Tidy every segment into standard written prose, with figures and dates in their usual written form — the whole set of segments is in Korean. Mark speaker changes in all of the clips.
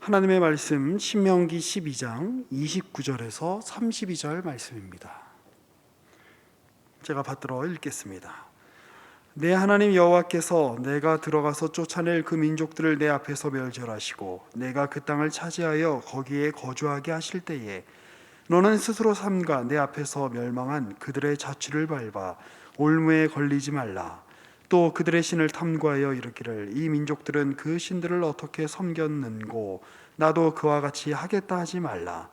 Speaker 1: 하나님의 말씀 신명기 12장 29절에서 32절 말씀입니다. 제가 받들어 읽겠습니다. 내 하나님 여호와께서 내가 들어가서 쫓아낼 그 민족들을 내 앞에서 멸절하시고 내가 그 땅을 차지하여 거기에 거주하게 하실 때에 너는 스스로 삼가 내 앞에서 멸망한 그들의 자취를 밟아 올무에 걸리지 말라. 또 그들의 신을 탐구하여 이르기를 이 민족들은 그 신들을 어떻게 섬겼는고 나도 그와 같이 하겠다 하지 말라.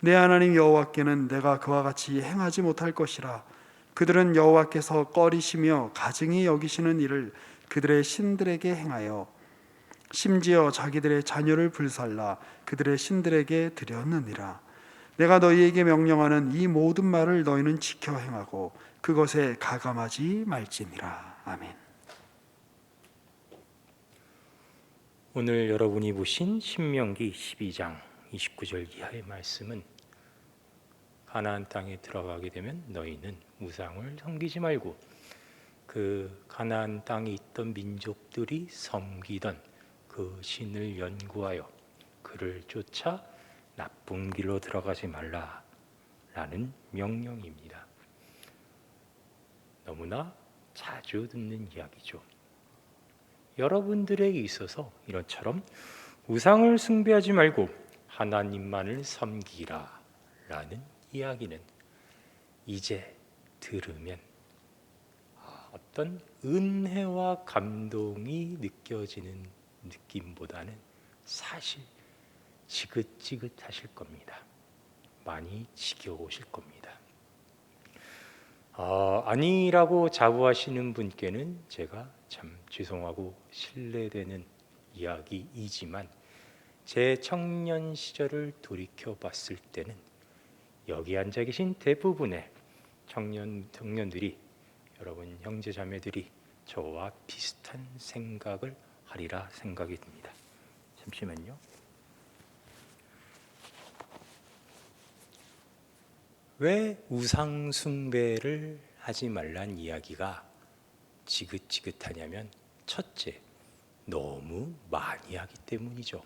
Speaker 1: 내 하나님 여호와께는 내가 그와 같이 행하지 못할 것이라. 그들은 여호와께서 꺼리시며 가증히 여기시는 일을 그들의 신들에게 행하여 심지어 자기들의 자녀를 불살라 그들의 신들에게 드렸느니라. 내가 너희에게 명령하는 이 모든 말을 너희는 지켜 행하고 그것에 가감하지 말지니라. 아멘.
Speaker 2: 오늘 여러분이 보신 신명기 12장 29절 이하의 말씀은 가나안 땅에 들어가게 되면 너희는 우상을 섬기지 말고 그 가나안 땅에 있던 민족들이 섬기던 그 신을 연구하여 그를 쫓아 나쁜 길로 들어가지 말라라는 명령입니다. 너무나 자주 듣는 이야기죠. 여러분들에게 있어서 이런처럼 우상을 숭배하지 말고 하나님만을 섬기라 라는 이야기는 이제 들으면 어떤 은혜와 감동이 느껴지는 느낌보다는 사실 지긋지긋하실 겁니다. 많이 지겨우실 겁니다. 아니라고 자부하시는 분께는 제가 참 죄송하고 신뢰되는 이야기이지만 제 청년 시절을 돌이켜 봤을 때는 여기 앉아 계신 대부분의 청년들이 여러분 형제 자매들이 저와 비슷한 생각을 하리라 생각이 듭니다. 잠시만요. 왜 우상 숭배를 하지 말란 이야기가 지긋지긋하냐면 첫째, 너무 많이 하기 때문이죠.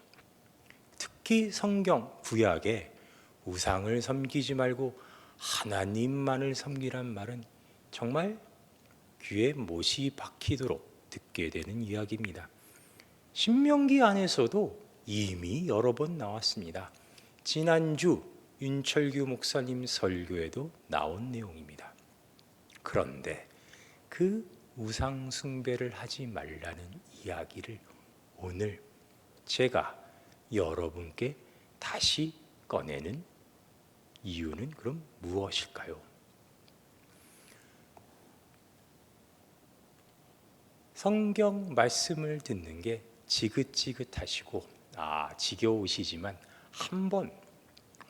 Speaker 2: 특히 성경 구약에 우상을 섬기지 말고 하나님만을 섬기란 말은 정말 귀에 못이 박히도록 듣게 되는 이야기입니다. 신명기 안에서도 이미 여러 번 나왔습니다. 지난주 윤철규 목사님 설교에도 나온 내용입니다. 그런데 그 우상 숭배를 하지 말라는 이야기를 오늘 제가 여러분께 다시 꺼내는 이유는 그럼 무엇일까요? 성경 말씀을 듣는 게 지긋지긋하시고 지겨우시지만 한번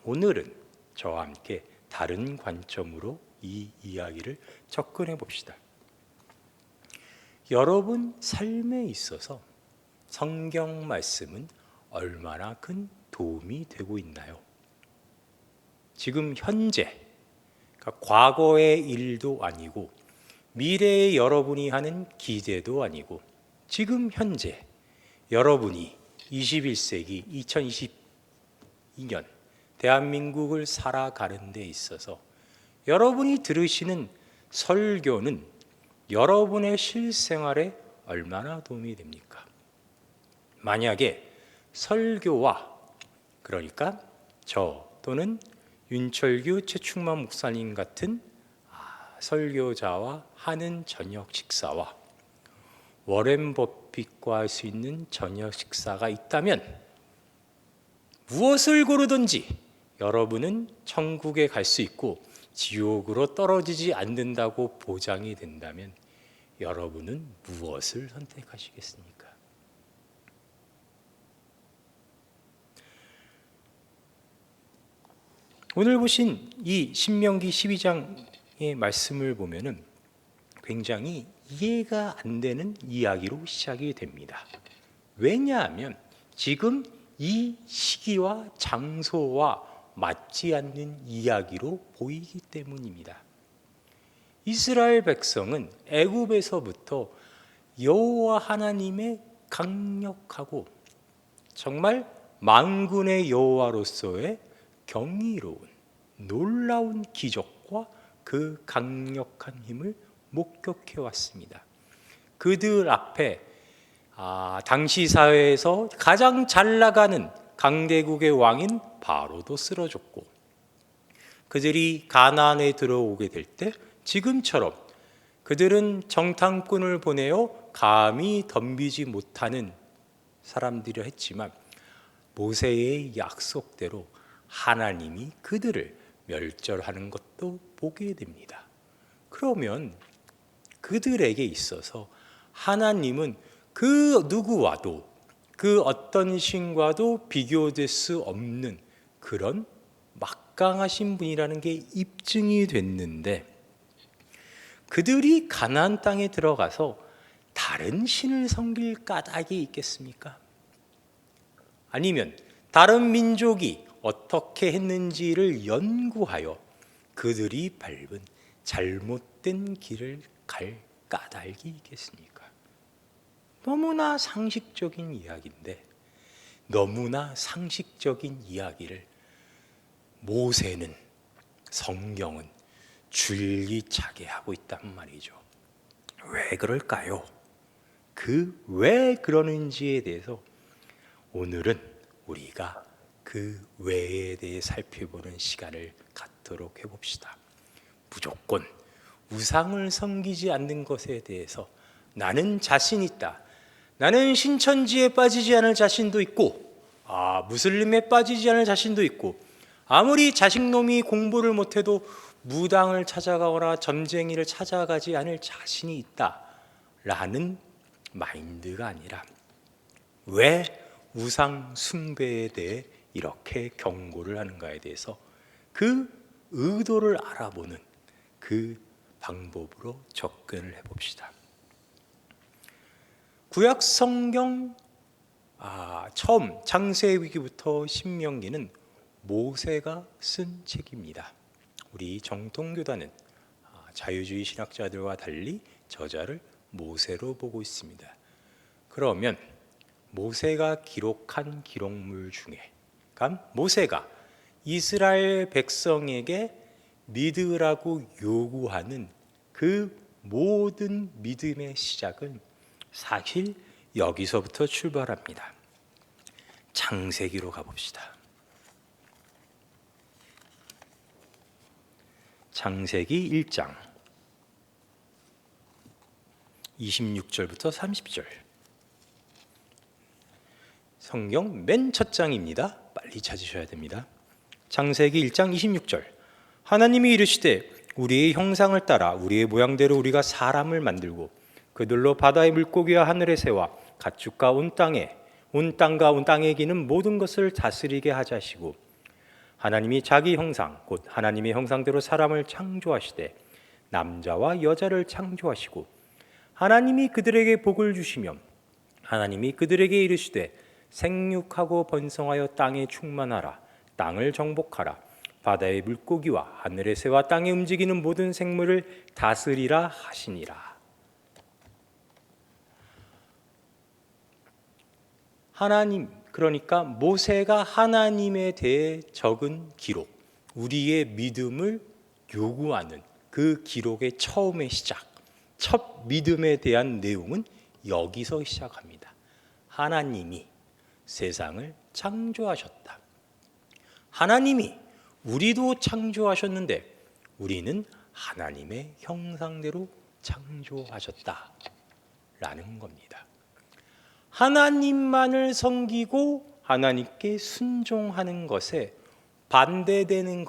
Speaker 2: 오늘은 저와 함께 다른 관점으로 이 이야기를 접근해 봅시다. 여러분 삶에 있어서 성경 말씀은 얼마나 큰 도움이 되고 있나요? 지금 현재, 그러니까 과거의 일도 아니고 미래의 여러분이 하는 기대도 아니고 지금 현재 여러분이 21세기 2022년 대한민국을 살아가는 데 있어서 여러분이 들으시는 설교는 여러분의 실생활에 얼마나 도움이 됩니까? 만약에 설교와 그러니까 저 또는 윤철규 최충만 목사님 같은 설교자와 하는 저녁 식사와 워렌 버핏과 할 수 있는 저녁 식사가 있다면 무엇을 고르든지 여러분은 천국에 갈 수 있고 지옥으로 떨어지지 않는다고 보장이 된다면 여러분은 무엇을 선택하시겠습니까? 오늘 보신 이 신명기 12장의 말씀을 보면은 굉장히 이해가 안 되는 이야기로 시작이 됩니다. 왜냐하면 지금 이 시기와 장소와 맞지 않는 이야기로 보이기 때문입니다. 이스라엘 백성은 애굽에서부터 여호와 하나님의 강력하고 정말 만군의 여호와로서의 경이로운 놀라운 기적과 그 강력한 힘을 목격해 왔습니다. 그들 앞에 당시 사회에서 가장 잘 나가는 강대국의 왕인 바로도 쓰러졌고, 그들이 가나안에 들어오게 될 때 지금처럼 그들은 정탐꾼을 보내어 감히 덤비지 못하는 사람들이라 했지만, 모세의 약속대로 하나님이 그들을 멸절하는 것도 보게 됩니다. 그러면 그들에게 있어서 하나님은 그 누구와도, 그 어떤 신과도 비교될 수 없는 그런 막강하신 분이라는 게 입증이 됐는데, 그들이 가나안 땅에 들어가서 다른 신을 섬길 까닭이 있겠습니까? 아니면 다른 민족이 어떻게 했는지를 연구하여 그들이 밟은 잘못된 길을 갈 까닭이 있겠습니까? 너무나 상식적인 이야기인데, 너무나 상식적인 이야기를 모세는, 성경은 줄기차게 하고 있단 말이죠. 왜 그럴까요? 그 왜 그러는지에 대해서 오늘은 우리가 그 왜에 대해 살펴보는 시간을 갖도록 해봅시다. 무조건 우상을 섬기지 않는 것에 대해서 나는 자신 있다, 나는 신천지에 빠지지 않을 자신도 있고, 무슬림에 빠지지 않을 자신도 있고, 아무리 자식놈이 공부를 못해도 무당을 찾아가거나 점쟁이를 찾아가지 않을 자신이 있다라는 마인드가 아니라, 왜 우상 숭배에 대해 이렇게 경고를 하는가에 대해서 그 의도를 알아보는 그 방법으로 접근을 해봅시다. 구약 성경 처음 창세기부터 신명기는 모세가 쓴 책입니다. 우리 정통교단은 자유주의 신학자들과 달리 저자를 모세로 보고 있습니다. 그러면 모세가 기록한 기록물 중에, 모세가 이스라엘 백성에게 믿으라고 요구하는 그 모든 믿음의 시작은 사실 여기서부터 출발합니다. 창세기로 가봅시다. 창세기 1장 26절부터 30절. 성경 맨 첫 장입니다. 빨리 찾으셔야 됩니다. 창세기 1장 26절. 하나님이 이르시되 우리의 형상을 따라 우리의 모양대로 우리가 사람을 만들고 그들로 바다의 물고기와 하늘의 새와 가축과 온 땅과 온 땅에 기는 모든 것을 다스리게 하자시고, 하나님이 자기 형상 곧 하나님의 형상대로 사람을 창조하시되 남자와 여자를 창조하시고, 하나님이 그들에게 복을 주시며 하나님이 그들에게 이르시되 생육하고 번성하여 땅에 충만하라, 땅을 정복하라, 바다의 물고기와 하늘의 새와 땅에 움직이는 모든 생물을 다스리라 하시니라. 하나님, 그러니까 모세가 하나님에 대해 적은 기록, 우리의 믿음을 요구하는 그 기록의 처음의 시작, 첫 믿음에 대한 내용은 여기서 시작합니다. 하나님이 세상을 창조하셨다. 하나님이 우리도 창조하셨는데 우리는 하나님의 형상대로 창조하셨다라는 겁니다. 하나님만을 섬기고 하나님께 순종하는 것에 반대되는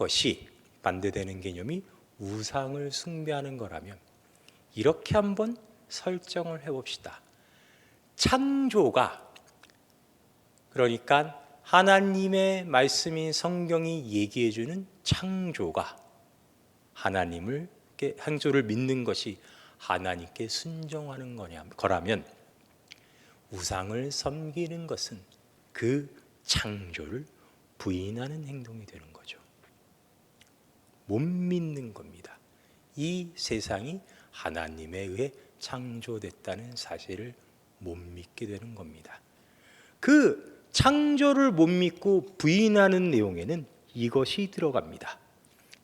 Speaker 2: 개념이 우상을 숭배하는 거라면, 이렇게 한번 설정을 해봅시다. 창조가, 그러니까 하나님의 말씀인 성경이 얘기해주는 창조가, 창조를 믿는 것이 하나님께 순종하는 거라면, 우상을 섬기는 것은 그 창조를 부인하는 행동이 되는 거죠. 못 믿는 겁니다. 이 세상이 하나님에 의해 창조됐다는 사실을 못 믿게 되는 겁니다. 그 창조를 못 믿고 부인하는 내용에는 이것이 들어갑니다.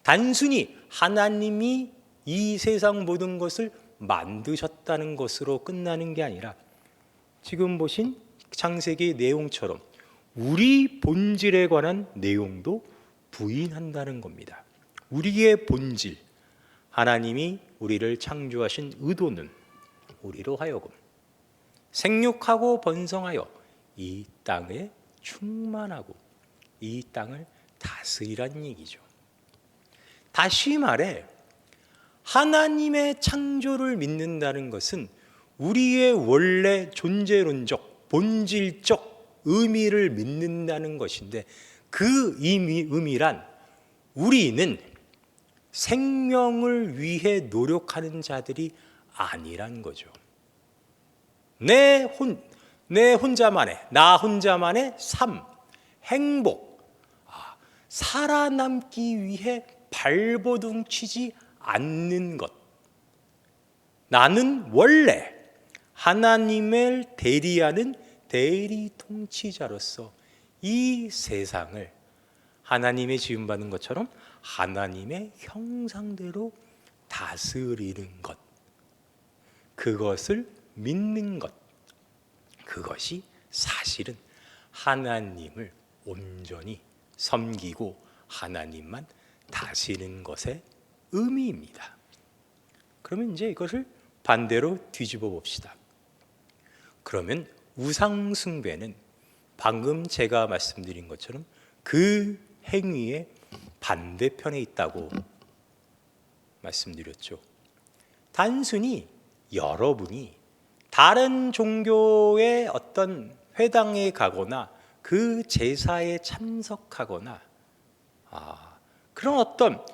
Speaker 2: 단순히 하나님이 이 세상 모든 것을 만드셨다는 것으로 끝나는 게 아니라 지금 보신 창세기 내용처럼 우리 본질에 관한 내용도 부인한다는 겁니다. 우리의 본질, 하나님이 우리를 창조하신 의도는 우리로 하여금 생육하고 번성하여 이 땅에 충만하고 이 땅을 다스리란 얘기죠. 다시 말해 하나님의 창조를 믿는다는 것은 우리의 원래 존재론적, 본질적 의미를 믿는다는 것인데 그 의미란 우리는 생명을 위해 노력하는 자들이 아니란 거죠. 나 혼자만의 삶, 행복, 살아남기 위해 발버둥 치지 않는 것. 나는 원래 하나님을 대리하는 대리 통치자로서 이 세상을 하나님의 지음받은 것처럼 하나님의 형상대로 다스리는 것, 그것을 믿는 것, 그것이 사실은 하나님을 온전히 섬기고 하나님만 다스리는 것의 의미입니다. 그러면 이제 이것을 반대로 뒤집어 봅시다. 그러면 우상 숭배는 방금 제가 말씀드린 것처럼 그 행위의 반대편에 있다고 말씀드렸죠. 단순히 여러분이 다른 종교의 어떤 회당에 가거나 그 제사에 참석하거나 그런 어떤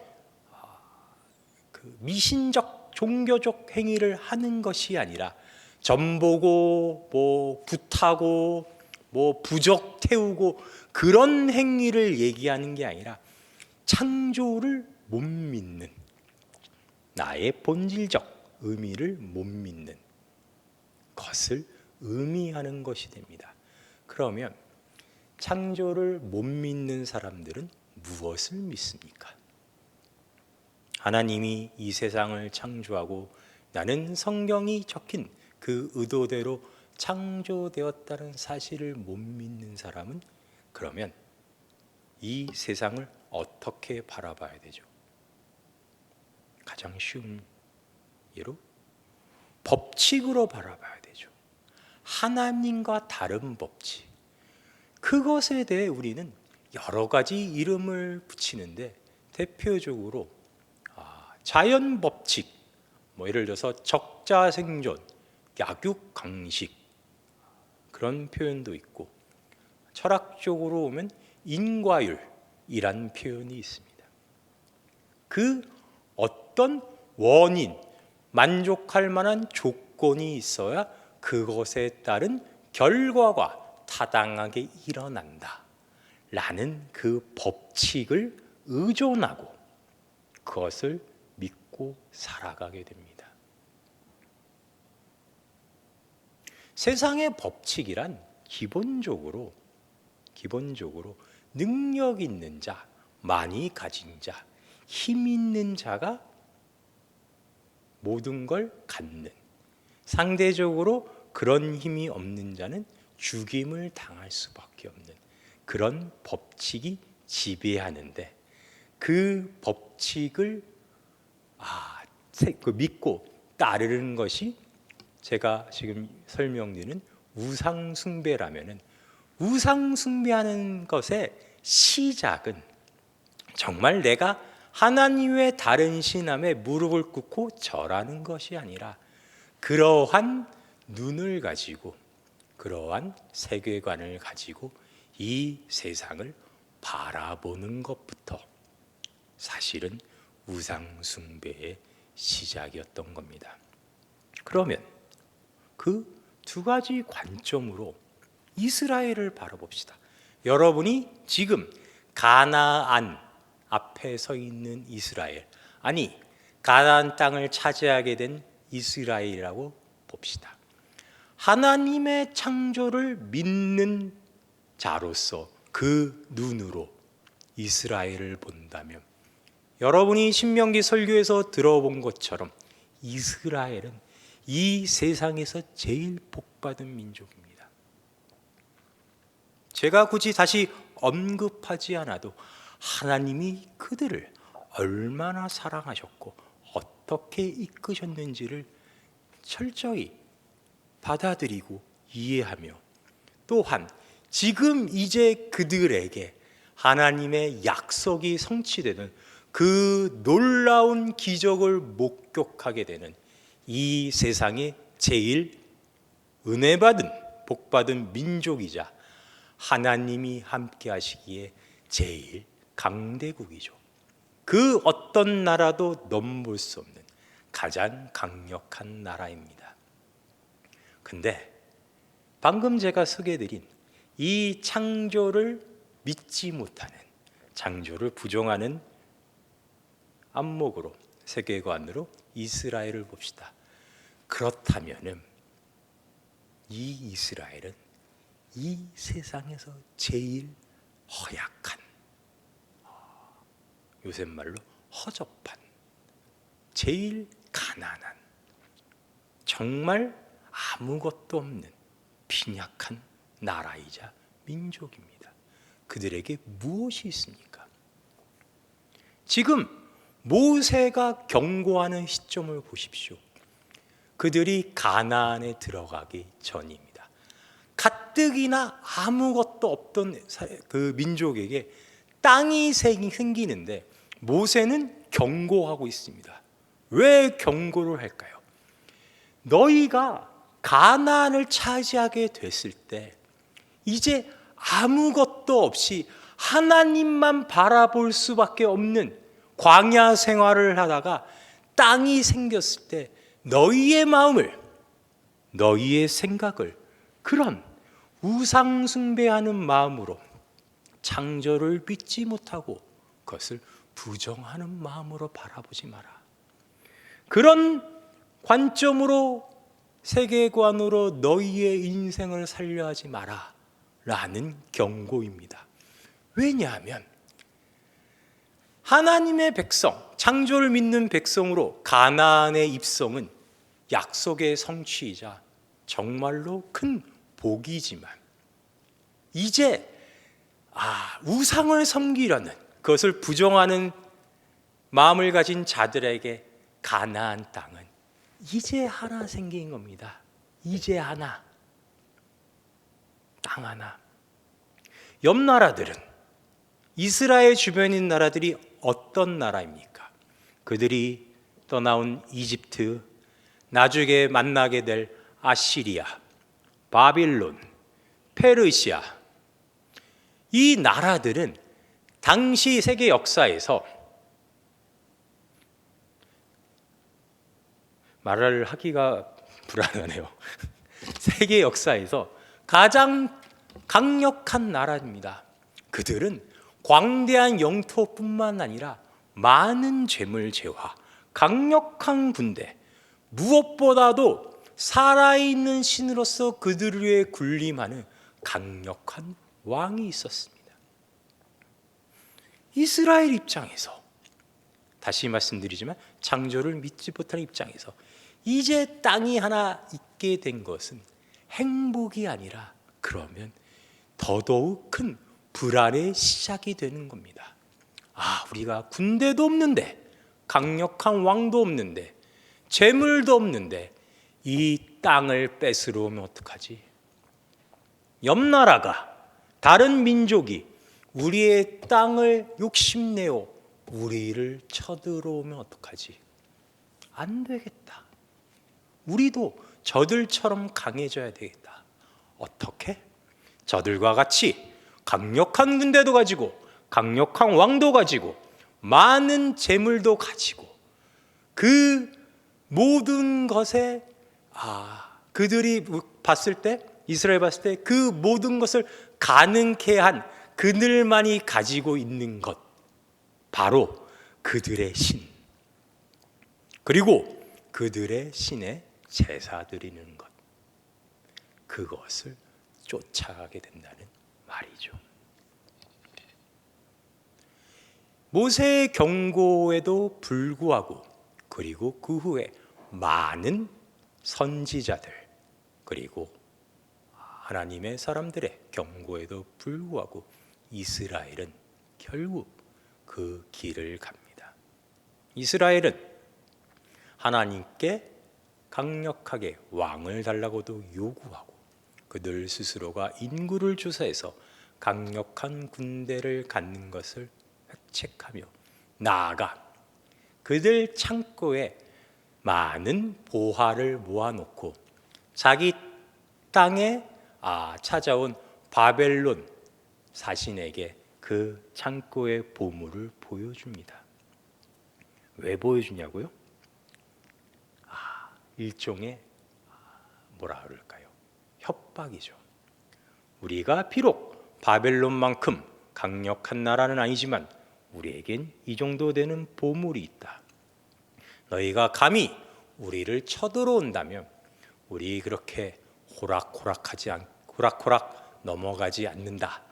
Speaker 2: 그 미신적 종교적 행위를 하는 것이 아니라 점 보고 뭐 굿하고 뭐 부적 태우고 그런 행위를 얘기하는 게 아니라 창조를 못 믿는, 나의 본질적 의미를 못 믿는 것을 의미하는 것이 됩니다. 그러면 창조를 못 믿는 사람들은 무엇을 믿습니까? 하나님이 이 세상을 창조하고 나는 성경이 적힌 그 의도대로 창조되었다는 사실을 못 믿는 사람은 그러면 이 세상을 어떻게 바라봐야 되죠? 가장 쉬운 예로 법칙으로 바라봐야 되죠. 하나님과 다른 법칙. 그것에 대해 우리는 여러 가지 이름을 붙이는데 대표적으로 자연 법칙, 뭐 예를 들어서 적자생존, 약육강식 그런 표현도 있고 철학적으로 오면 인과율이란 표현이 있습니다. 그 어떤 원인, 만족할 만한 조건이 있어야 그것에 따른 결과가 타당하게 일어난다 라는 그 법칙을 의존하고 그것을 믿고 살아가게 됩니다. 세상의 법칙이란 기본적으로 능력 있는 자, 많이 가진 자, 힘 있는 자가 모든 걸 갖는, 상대적으로 그런 힘이 없는 자는 죽임을 당할 수밖에 없는 그런 법칙이 지배하는데 그 법칙을 믿고 따르는 것이 제가 지금 설명드리는 우상숭배라면은 우상숭배하는 것의 시작은 정말 내가 하나님의 다른 신함에 무릎을 꿇고 절하는 것이 아니라 그러한 눈을 가지고 그러한 세계관을 가지고 이 세상을 바라보는 것부터 사실은 우상숭배의 시작이었던 겁니다. 그러면 그 두 가지 관점으로 이스라엘을 바라봅시다. 여러분이 지금 가나안 앞에 서 있는 이스라엘, 아니 가나안 땅을 차지하게 된 이스라엘이라고 봅시다. 하나님의 창조를 믿는 자로서 그 눈으로 이스라엘을 본다면 여러분이 신명기 설교에서 들어본 것처럼 이스라엘은 이 세상에서 제일 복받은 민족입니다. 제가 굳이 다시 언급하지 않아도 하나님이 그들을 얼마나 사랑하셨고 어떻게 이끄셨는지를 철저히 받아들이고 이해하며, 또한 지금 이제 그들에게 하나님의 약속이 성취되는 그 놀라운 기적을 목격하게 되는 이 세상의 제일 은혜받은 복받은 민족이자 하나님이 함께 하시기에 제일 강대국이죠. 그 어떤 나라도 넘볼 수 없는 가장 강력한 나라입니다. 근데 방금 제가 소개해드린 이 창조를 믿지 못하는, 창조를 부정하는 안목으로, 세계관으로 이스라엘을 봅시다. 그렇다면은 이 이스라엘은 이 세상에서 제일 허약한, 요새 말로 허접한, 제일 가난한, 정말 아무것도 없는 빈약한 나라이자 민족입니다. 그들에게 무엇이 있습니까? 지금 모세가 경고하는 시점을 보십시오. 그들이 가나안에 들어가기 전입니다. 가뜩이나 아무것도 없던 그 민족에게 땅이 생기는데 모세는 경고하고 있습니다. 왜 경고를 할까요? 너희가 가나안을 차지하게 됐을 때 이제 아무것도 없이 하나님만 바라볼 수밖에 없는 광야 생활을 하다가 땅이 생겼을 때 너희의 마음을, 너희의 생각을 그런 우상 숭배하는 마음으로, 창조를 믿지 못하고 그것을 부정하는 마음으로 바라보지 마라. 그런 관점으로, 세계관으로 너희의 인생을 살려 하지 마라 라는 경고입니다. 왜냐하면 하나님의 백성, 창조를 믿는 백성으로 가나안의 입성은 약속의 성취이자 정말로 큰 복이지만, 이제 우상을 섬기려는, 그것을 부정하는 마음을 가진 자들에게 가나안 땅은 이제 하나 생긴 겁니다. 이제 하나, 땅 하나. 옆 나라들은, 이스라엘 주변인 나라들이 어떤 나라입니까? 그들이 떠나온 이집트, 나중에 만나게 될 아시리아, 바빌론, 페르시아, 이 나라들은 당시 세계 역사에서, 말을 하기가 불안하네요. 세계 역사에서 가장 강력한 나라입니다. 그들은 광대한 영토뿐만 아니라 많은 재물 재화, 강력한 군대, 무엇보다도 살아있는 신으로서 그들을 위해 군림하는 강력한 왕이 있었습니다. 이스라엘 입장에서, 다시 말씀드리지만 창조를 믿지 못하는 입장에서 이제 땅이 하나 있게 된 것은 행복이 아니라, 그러면 더더욱 큰 불안의 시작이 되는 겁니다. 우리가 군대도 없는데, 강력한 왕도 없는데, 재물도 없는데 이 땅을 뺏으러 오면 어떡하지? 옆 나라가, 다른 민족이 우리의 땅을 욕심내어 우리를 쳐들어오면 어떡하지? 안 되겠다. 우리도 저들처럼 강해져야 되겠다. 어떻게? 저들과 같이 강력한 군대도 가지고, 강력한 왕도 가지고, 많은 재물도 가지고, 그 모든 것에 그들이 봤을 때, 이스라엘 봤을 때 그 모든 것을 가능케 한 그들만이 가지고 있는 것, 바로 그들의 신, 그리고 그들의 신에 제사 드리는 것, 그것을 쫓아가게 된다는 말이죠. 모세의 경고에도 불구하고, 그리고 그 후에 많은 선지자들, 그리고 하나님의 사람들의 경고에도 불구하고 이스라엘은 결국 그 길을 갑니다. 이스라엘은 하나님께 강력하게 왕을 달라고도 요구하고, 그들 스스로가 인구를 조사해서 강력한 군대를 갖는 것을 획책하며, 나아가 그들 창고에 많은 보화를 모아놓고 자기 땅에 찾아온 바벨론 사신에게 그 창고의 보물을 보여줍니다. 왜 보여주냐고요? 일종의 뭐라 그럴까요? 협박이죠. 우리가 비록 바벨론만큼 강력한 나라는 아니지만 우리에겐 이 정도 되는 보물이 있다. 너희가 감히 우리를 쳐들어온다면 우리 그렇게 호락호락 넘어가지 않는다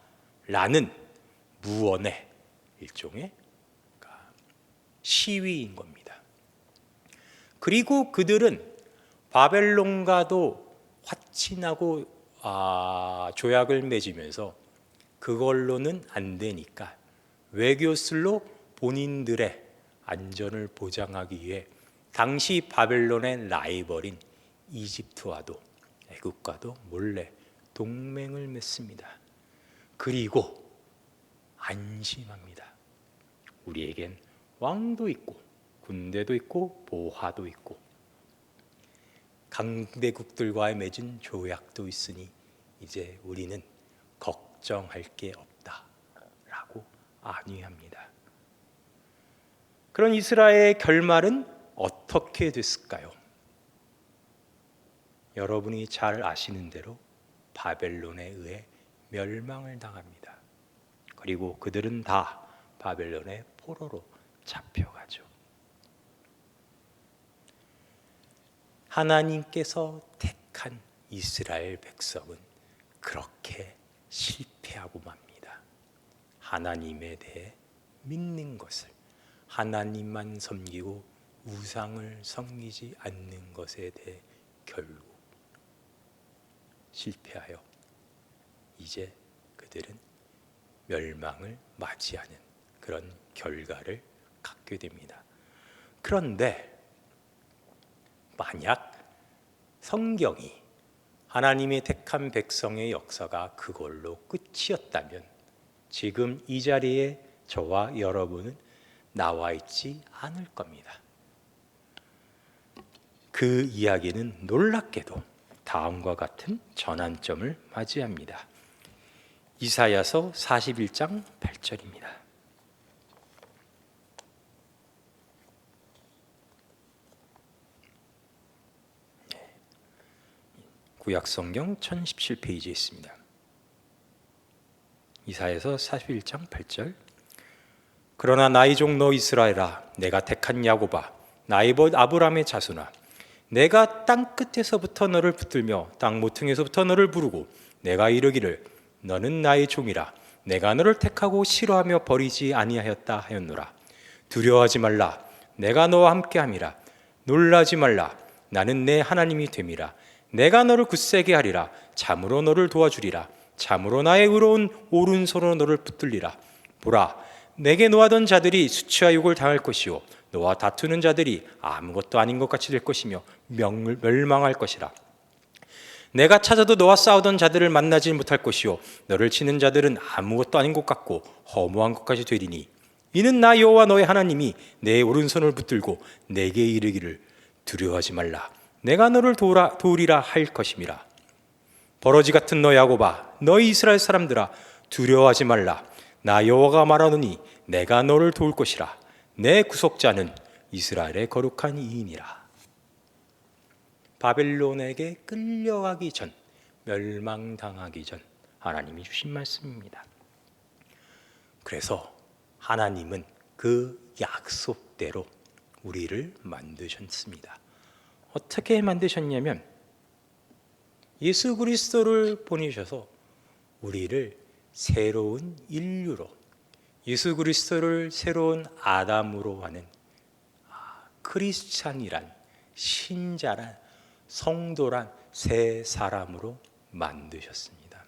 Speaker 2: 라는 무언의 일종의 시위인 겁니다. 그리고 그들은 바벨론과도 화친하고 조약을 맺으면서 그걸로는 안 되니까 외교술로 본인들의 안전을 보장하기 위해 당시 바벨론의 라이벌인 이집트와도 애국과도 몰래 동맹을 맺습니다. 그리고 안심합니다. 우리에겐 왕도 있고 군대도 있고 보화도 있고 강대국들과의 맺은 조약도 있으니 이제 우리는 걱정할 게 없다라고 안위합니다. 그런 이스라엘의 결말은 어떻게 됐을까요? 여러분이 잘 아시는 대로 바벨론에 의해 멸망을 당합니다. 그리고 그들은 다 바벨론의 포로로 잡혀가죠. 하나님께서 택한 이스라엘 백성은 그렇게 실패하고 맙니다. 하나님에 대해 믿는 것을, 하나님만 섬기고 우상을 섬기지 않는 것에 대해 결국 실패하여 이제 그들은 멸망을 맞이하는 그런 결과를 갖게 됩니다. 그런데 만약 성경이 하나님의 택한 백성의 역사가 그걸로 끝이었다면 지금 이 자리에 저와 여러분은 나와 있지 않을 겁니다. 그 이야기는 놀랍게도 다음과 같은 전환점을 맞이합니다. 이사야서 41장 8절입니다. 구약성경 1017페이지에 있습니다. 이사야서 41장 8절. 그러나 나의 종 너 이스라엘아, 내가 택한 야곱아, 나의 벗 아브라함의 자손아, 내가 땅 끝에서부터 너를 붙들며 땅 모퉁이에서부터 너를 부르고 내가 이르기를 너는 나의 종이라, 내가 너를 택하고 싫어하며 버리지 아니하였다 하였노라. 두려워하지 말라, 내가 너와 함께함이라. 놀라지 말라, 나는 내 하나님이 됨이라. 내가 너를 굳세게 하리라. 참으로 너를 도와주리라. 참으로 나의 의로운 오른손으로 너를 붙들리라. 보라, 내게 노하던 자들이 수치와 욕을 당할 것이요 너와 다투는 자들이 아무것도 아닌 것 같이 될 것이며 멸망할 것이라. 내가 찾아도 너와 싸우던 자들을 만나지 못할 것이요 너를 치는 자들은 아무것도 아닌 것 같고 허무한 것까지 되리니 이는 나 여호와 너의 하나님이 내 오른손을 붙들고 내게 이르기를 두려워하지 말라, 내가 너를 도우리라 할 것임이라. 버러지 같은 너 야곱아, 너희 이스라엘 사람들아, 두려워하지 말라. 나 여호와가 말하노니 내가 너를 도울 것이라. 내 구속자는 이스라엘의 거룩한 이인이라. 바벨론에게 끌려가기 전, 멸망당하기 전 하나님이 주신 말씀입니다. 그래서 하나님은 그 약속대로 우리를 만드셨습니다. 어떻게 만드셨냐면 예수 그리스도를 보내셔서 우리를 새로운 인류로, 예수 그리스도를 새로운 아담으로 하는 크리스찬이란, 신자란, 성도란 새 사람으로 만드셨습니다.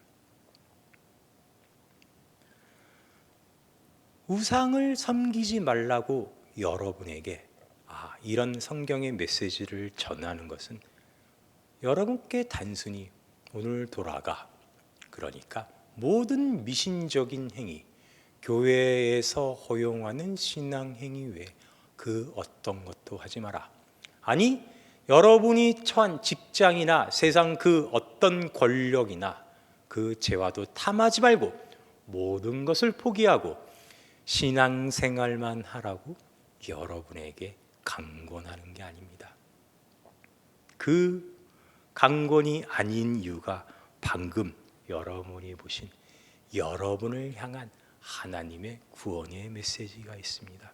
Speaker 2: 우상을 섬기지 말라고 여러분에게 이런 성경의 메시지를 전하는 것은 여러분께 단순히 오늘 돌아가, 그러니까 모든 미신적인 행위, 교회에서 허용하는 신앙 행위 외에 그 어떤 것도 하지 마라. 아니, 여러분이 처한 직장이나 세상 그 어떤 권력이나 그 재화도 탐하지 말고 모든 것을 포기하고 신앙생활만 하라고 여러분에게 강권하는 게 아닙니다. 그 강권이 아닌 이유가 방금 여러분이 보신 여러분을 향한 하나님의 구원의 메시지가 있습니다.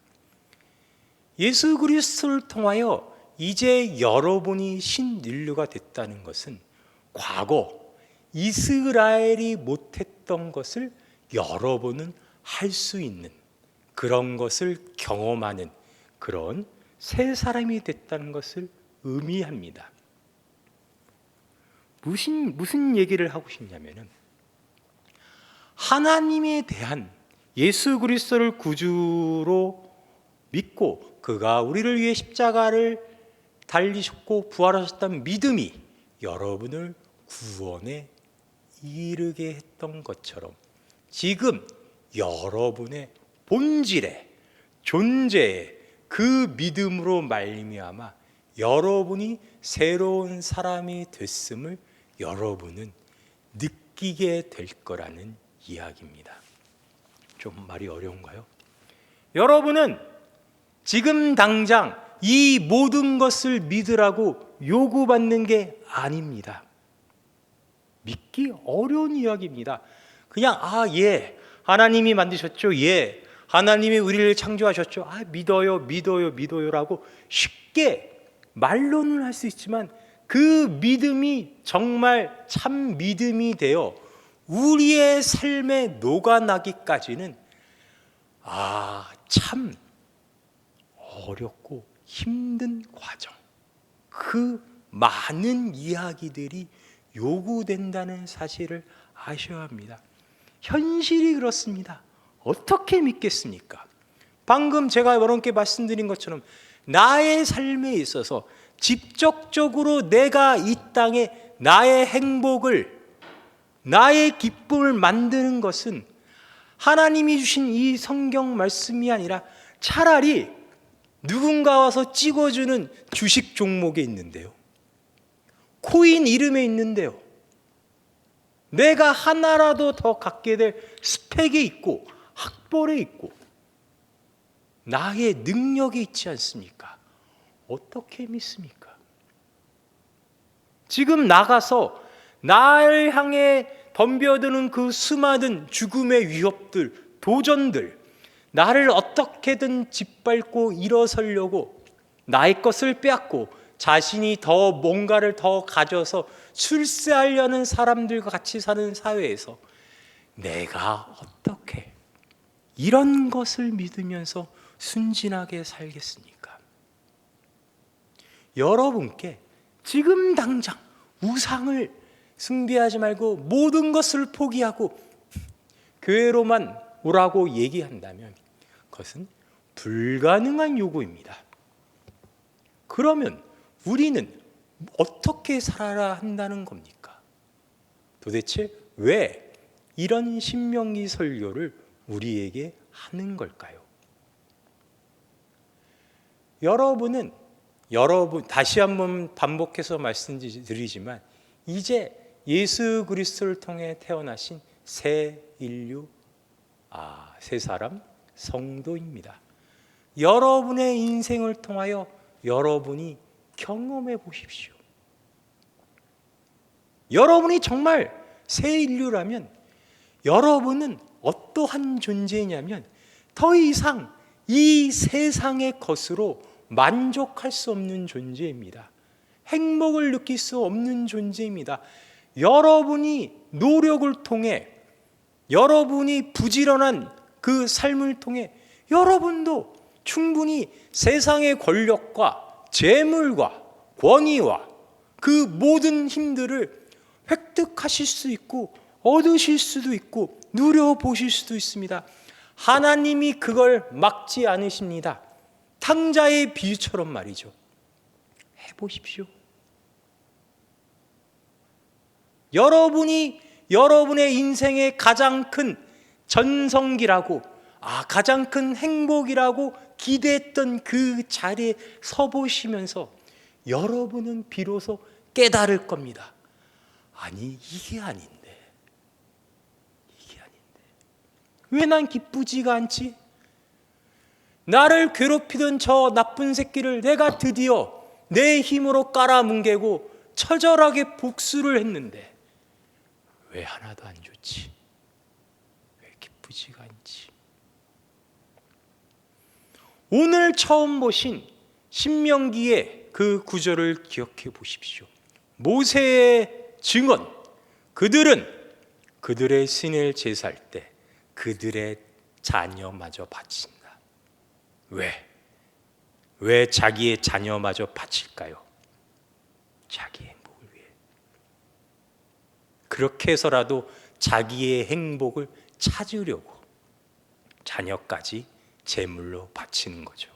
Speaker 2: 예수 그리스도를 통하여 이제 여러분이 신인류가 됐다는 것은 과거 이스라엘이 못했던 것을 여러분은 할 수 있는, 그런 것을 경험하는 그런 새 사람이 됐다는 것을 의미합니다. 무슨 얘기를 하고 싶냐면은, 하나님에 대한 예수 그리스도를 구주로 믿고 그가 우리를 위해 십자가를 달리셨고 부활하셨다는 믿음이 여러분을 구원에 이르게 했던 것처럼, 지금 여러분의 본질에, 존재에 그 믿음으로 말미암아 여러분이 새로운 사람이 됐음을 여러분은 느끼게 될 거라는 이야기입니다. 좀 말이 어려운가요? 여러분은 지금 당장 이 모든 것을 믿으라고 요구받는 게 아닙니다. 믿기 어려운 이야기입니다. 그냥 예, 하나님이 만드셨죠. 예, 하나님이 우리를 창조하셨죠. 믿어요라고 쉽게 말로는 할 수 있지만 그 믿음이 정말 참 믿음이 되어 우리의 삶에 녹아나기까지는 참 어렵고 힘든 과정, 그 많은 이야기들이 요구된다는 사실을 아셔야 합니다. 현실이 그렇습니다. 어떻게 믿겠습니까? 방금 제가 여러분께 말씀드린 것처럼 나의 삶에 있어서 직접적으로 내가 이 땅에 나의 행복을, 나의 기쁨을 만드는 것은 하나님이 주신 이 성경 말씀이 아니라 차라리 누군가 와서 찍어주는 주식 종목에 있는데요, 코인 이름에 있는데요, 내가 하나라도 더 갖게 될 스펙에 있고 학벌에 있고 나의 능력이 있지 않습니까? 어떻게 믿습니까? 지금 나가서 나를 향해 덤벼드는 그 수많은 죽음의 위협들, 도전들, 나를 어떻게든 짓밟고 일어서려고 나의 것을 빼앗고 자신이 더 뭔가를 더 가져서 출세하려는 사람들과 같이 사는 사회에서 내가 어떻게 이런 것을 믿으면서 순진하게 살겠습니까? 여러분께 지금 당장 우상을 숭배하지 말고 모든 것을 포기하고 교회로만 오라고 얘기한다면 그것은 불가능한 요구입니다. 그러면 우리는 어떻게 살아야 한다는 겁니까? 도대체 왜 이런 신명기 설교를 우리에게 하는 걸까요? 여러분 다시 한번 반복해서 말씀드리지만 이제 예수 그리스도를 통해 태어나신 새 인류, 새 사람, 성도입니다. 여러분의 인생을 통하여 여러분이 경험해 보십시오. 여러분이 정말 새 인류라면 여러분은 어떠한 존재냐면 더 이상 이 세상의 것으로 만족할 수 없는 존재입니다. 행복을 느낄 수 없는 존재입니다. 여러분이 노력을 통해 여러분이 부지런한 그 삶을 통해 여러분도 충분히 세상의 권력과 재물과 권위와 그 모든 힘들을 획득하실 수 있고 얻으실 수도 있고 누려보실 수도 있습니다. 하나님이 그걸 막지 않으십니다. 탕자의 비유처럼 말이죠. 해보십시오. 여러분이 여러분의 인생의 가장 큰 전성기라고, 가장 큰 행복이라고 기대했던 그 자리에 서보시면서 여러분은 비로소 깨달을 겁니다. 아니, 이게 아닌데. 왜 난 기쁘지가 않지? 나를 괴롭히던 저 나쁜 새끼를 내가 드디어 내 힘으로 깔아뭉개고 처절하게 복수를 했는데 왜 하나도 안 좋지? 왜 기쁘지가 않지? 오늘 처음 보신 신명기의 그 구절을 기억해 보십시오. 모세의 증언, 그들은 그들의 신을 제사할 때 그들의 자녀마저 바친다. 왜 자기의 자녀마저 바칠까요? 자기 행복을 위해. 그렇게 해서라도 자기의 행복을 찾으려고 자녀까지 제물로 바치는 거죠.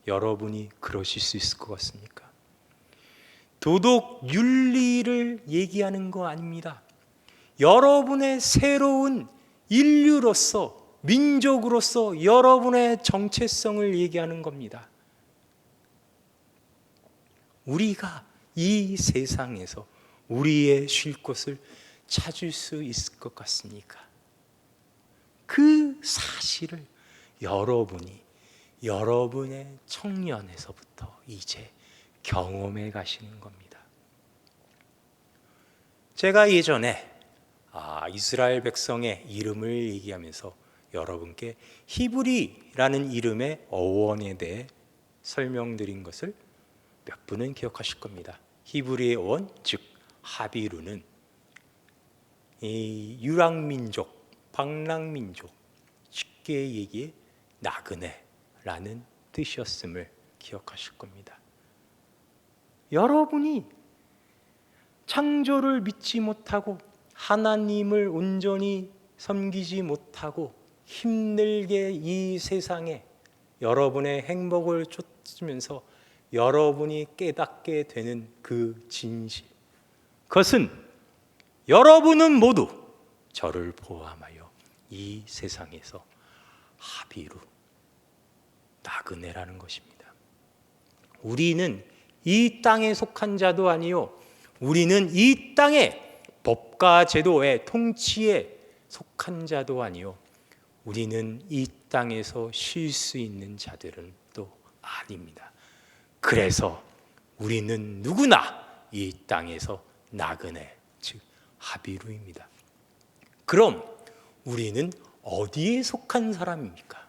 Speaker 2: 여러분이 그러실 수 있을 것 같습니까? 도덕 윤리를 얘기하는 거 아닙니다. 여러분의 새로운 인류로서, 민족으로서 여러분의 정체성을 얘기하는 겁니다. 우리가 이 세상에서 우리의 쉴 곳을 찾을 수 있을 것 같습니까? 그 사실을 여러분이 여러분의 청년에서부터 이제 경험해 가시는 겁니다. 제가 예전에 이스라엘 백성의 이름을 얘기하면서 여러분께 히브리라는 이름의 어원에 대해 설명드린 것을 몇 분은 기억하실 겁니다. 히브리의 어원, 즉 하비루는 이 유랑민족, 방랑민족, 쉽게 얘기해 나그네라는 뜻이었음을 기억하실 겁니다. 여러분이 창조를 믿지 못하고 하나님을 온전히 섬기지 못하고 힘들게 이 세상에 여러분의 행복을 쫓으면서 여러분이 깨닫게 되는 그 진실, 그것은 여러분은 모두 저를 포함하여 이 세상에서 하비루, 나그네라는 것입니다. 우리는 이 땅에 속한 자도 아니요, 우리는 이 땅의 법과 제도의 통치에 속한 자도 아니요, 우리는 이 땅에서 쉴 수 있는 자들은 또 아닙니다. 그래서 우리는 누구나 이 땅에서 나그네, 즉 하비루입니다. 그럼 우리는 어디에 속한 사람입니까?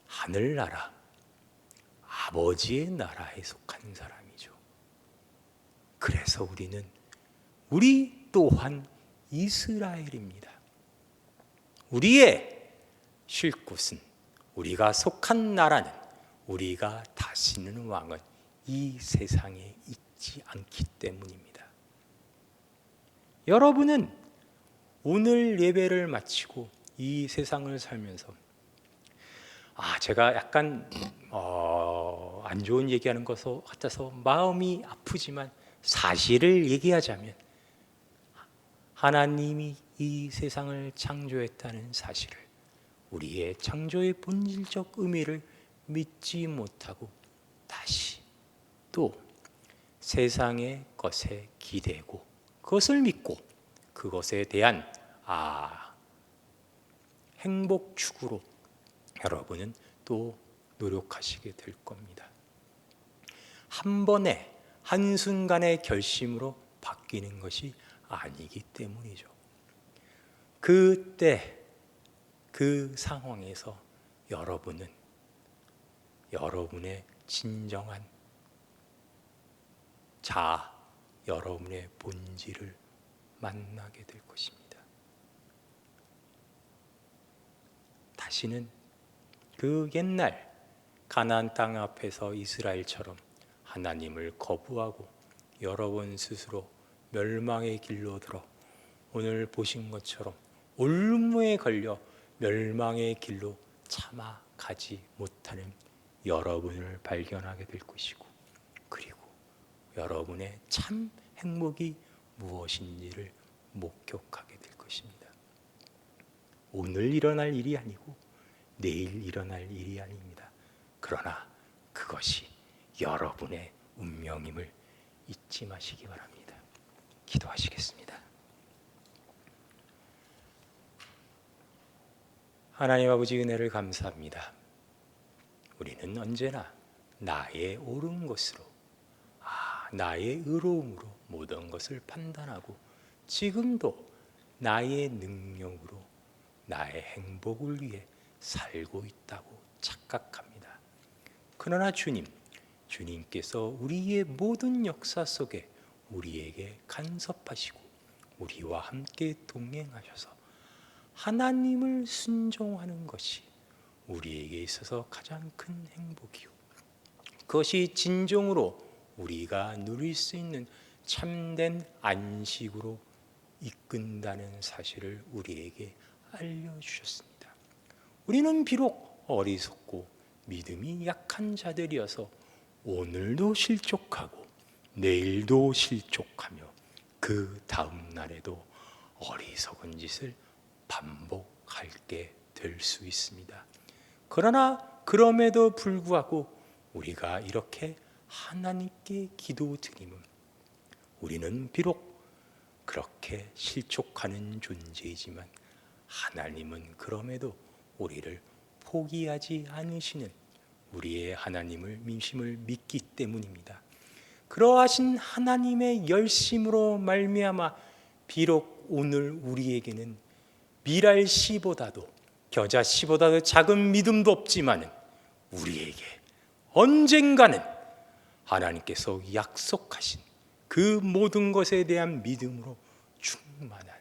Speaker 2: 하늘나라, 아버지의 나라에 속한 사람이죠. 그래서 우리 또한 이스라엘입니다. 우리의 쉴 곳은, 우리가 속한 나라는, 우리가 다스리는 왕은 이 세상에 있지 않기 때문입니다. 여러분은 오늘 예배를 마치고 이 세상을 살면서 제가 약간 안 좋은 얘기하는 것 같아서 마음이 아프지만 사실을 얘기하자면 하나님이 이 세상을 창조했다는 사실을, 우리의 창조의 본질적 의미를 믿지 못하고 다시 또 세상의 것에 기대고 그것을 믿고 그것에 대한 행복 추구로 여러분은 또 노력하시게 될 겁니다. 한 번에 한순간의 결심으로 바뀌는 것이 아니기 때문이죠. 그때 그 상황에서 여러분은 여러분의 진정한 자아, 여러분의 본질을 만나게 될 것입니다. 다시는 그 옛날 가나안 땅 앞에서 이스라엘처럼 하나님을 거부하고 여러분 스스로 멸망의 길로 들어 오늘 보신 것처럼 올무에 걸려 멸망의 길로 차마 가지 못하는 여러분을 발견하게 될 것이고, 그리고 여러분의 참 행복이 무엇인지를 목격하게 될 것입니다. 오늘 일어날 일이 아니고 내일 일어날 일이 아닙니다. 그러나 그것이 여러분의 운명임을 잊지 마시기 바랍니다. 기도하시겠습니다. 하나님 아버지, 은혜를 감사합니다. 우리는 언제나 나의 옳은 것으로, 나의 의로움으로 모든 것을 판단하고 지금도 나의 능력으로 나의 행복을 위해 살고 있다고 착각합니다. 그러나 주님께서 우리의 모든 역사 속에 우리에게 간섭하시고 우리와 함께 동행하셔서 하나님을 순종하는 것이 우리에게 있어서 가장 큰 행복이요, 그것이 진정으로 우리가 누릴 수 있는 참된 안식으로 이끈다는 사실을 우리에게 알려주셨습니다. 우리는 비록 어리석고 믿음이 약한 자들이어서 오늘도 실족하고 내일도 실족하며 그 다음 날에도 어리석은 짓을 반복하게 될 수 있습니다. 그러나 그럼에도 불구하고 우리가 이렇게 하나님께 기도드리면 우리는 비록 그렇게 실족하는 존재이지만 하나님은 그럼에도 우리를 포기하지 않으시는 우리의 하나님을 민심을 믿기 때문입니다. 그러하신 하나님의 열심으로 말미암아 비록 오늘 우리에게는 미랄 씨보다도 겨자 씨보다도 작은 믿음도 없지만 우리에게 언젠가는 하나님께서 약속하신 그 모든 것에 대한 믿음으로 충만한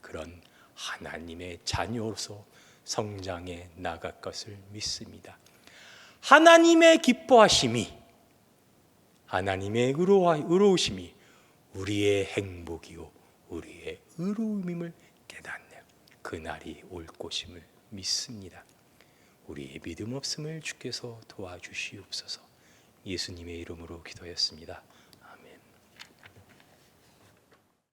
Speaker 2: 그런 하나님의 자녀로서 성장해 나갈 것을 믿습니다. 하나님의 기뻐하심이, 하나님의 의로우심이 우리의 행복이요 우리의 의로움임을 깨닫는 그날이 올 것임을 믿습니다. 우리의 믿음 없음을 주께서 도와주시옵소서. 예수님의 이름으로 기도했습니다.